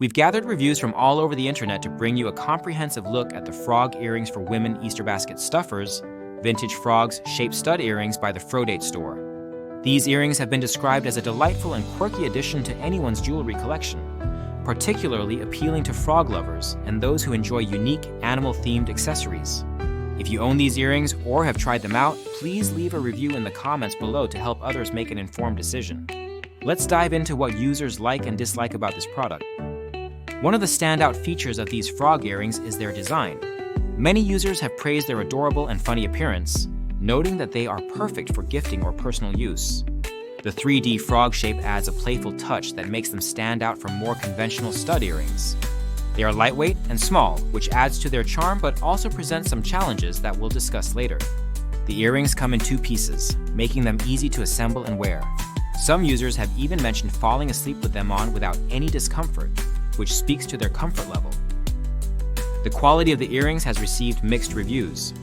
We've gathered reviews from all over the internet to bring you a comprehensive look at the frog earrings for women Easter basket stuffers, vintage frogs shaped stud earrings by the Frodate store. These earrings have been described as a delightful and quirky addition to anyone's jewelry collection, particularly appealing to frog lovers and those who enjoy unique animal-themed accessories. If you own these earrings or have tried them out, please leave a review in the comments below to help others make an informed decision. Let's dive into what users like and dislike about this product. One of the standout features of these frog earrings is their design. Many users have praised their adorable and funny appearance, noting that they are perfect for gifting or personal use. The 3D frog shape adds a playful touch that makes them stand out from more conventional stud earrings. They are lightweight and small, which adds to their charm but also presents some challenges that we'll discuss later. The earrings come in two pieces, making them easy to assemble and wear. Some users have even mentioned falling asleep with them on without any discomfort, which speaks to their comfort level. The quality of the earrings has received mixed reviews.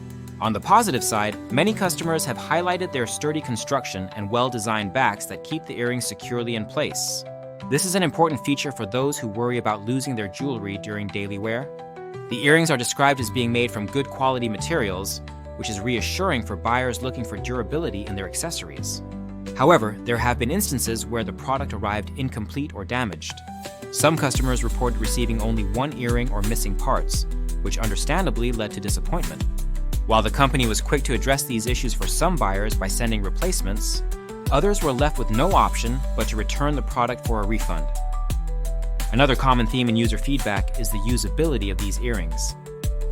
On the positive side, many customers have highlighted their sturdy construction and well-designed backs that keep the earrings securely in place. This is an important feature for those who worry about losing their jewelry during daily wear. The earrings are described as being made from good quality materials, which is reassuring for buyers looking for durability in their accessories. However, there have been instances where the product arrived incomplete or damaged. Some customers reported receiving only one earring or missing parts, which understandably led to disappointment. While the company was quick to address these issues for some buyers by sending replacements, others were left with no option but to return the product for a refund. Another common theme in user feedback is the usability of these earrings.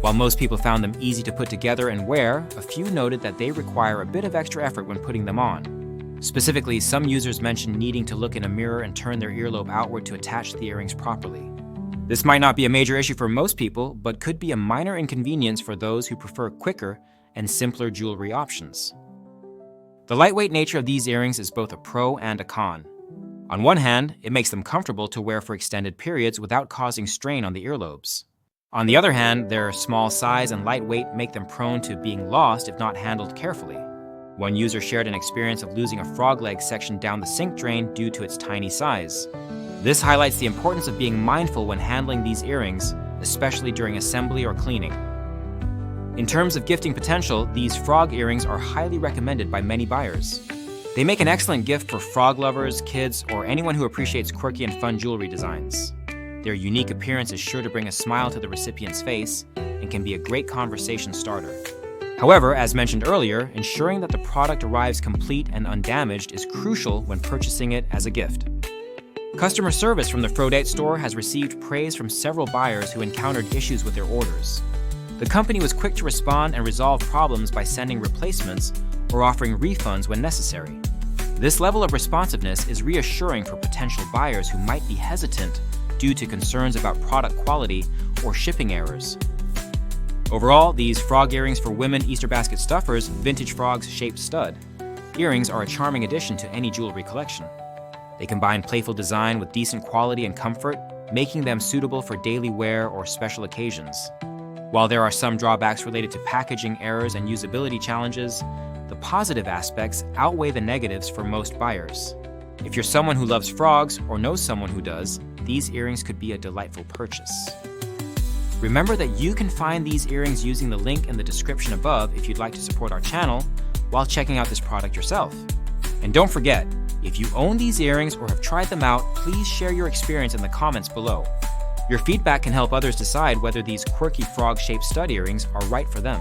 While most people found them easy to put together and wear, a few noted that they require a bit of extra effort when putting them on. Specifically, some users mentioned needing to look in a mirror and turn their earlobe outward to attach the earrings properly. This might not be a major issue for most people, but could be a minor inconvenience for those who prefer quicker and simpler jewelry options. The lightweight nature of these earrings is both a pro and a con. On one hand, it makes them comfortable to wear for extended periods without causing strain on the earlobes. On the other hand, their small size and lightweight make them prone to being lost if not handled carefully. One user shared an experience of losing a frog leg section down the sink drain due to its tiny size. This highlights the importance of being mindful when handling these earrings, especially during assembly or cleaning. In terms of gifting potential, these frog earrings are highly recommended by many buyers. They make an excellent gift for frog lovers, kids, or anyone who appreciates quirky and fun jewelry designs. Their unique appearance is sure to bring a smile to the recipient's face and can be a great conversation starter. However, as mentioned earlier, ensuring that the product arrives complete and undamaged is crucial when purchasing it as a gift. Customer service from the Frodate store has received praise from several buyers who encountered issues with their orders. The company was quick to respond and resolve problems by sending replacements or offering refunds when necessary. This level of responsiveness is reassuring for potential buyers who might be hesitant due to concerns about product quality or shipping errors. Overall, these frog earrings for women Easter basket stuffers, vintage frogs shaped stud earrings are a charming addition to any jewelry collection. They combine playful design with decent quality and comfort, making them suitable for daily wear or special occasions. While there are some drawbacks related to packaging errors and usability challenges, the positive aspects outweigh the negatives for most buyers. If you're someone who loves frogs or knows someone who does, these earrings could be a delightful purchase. Remember that you can find these earrings using the link in the description above if you'd like to support our channel while checking out this product yourself. And don't forget, if you own these earrings or have tried them out, please share your experience in the comments below. Your feedback can help others decide whether these quirky frog-shaped stud earrings are right for them.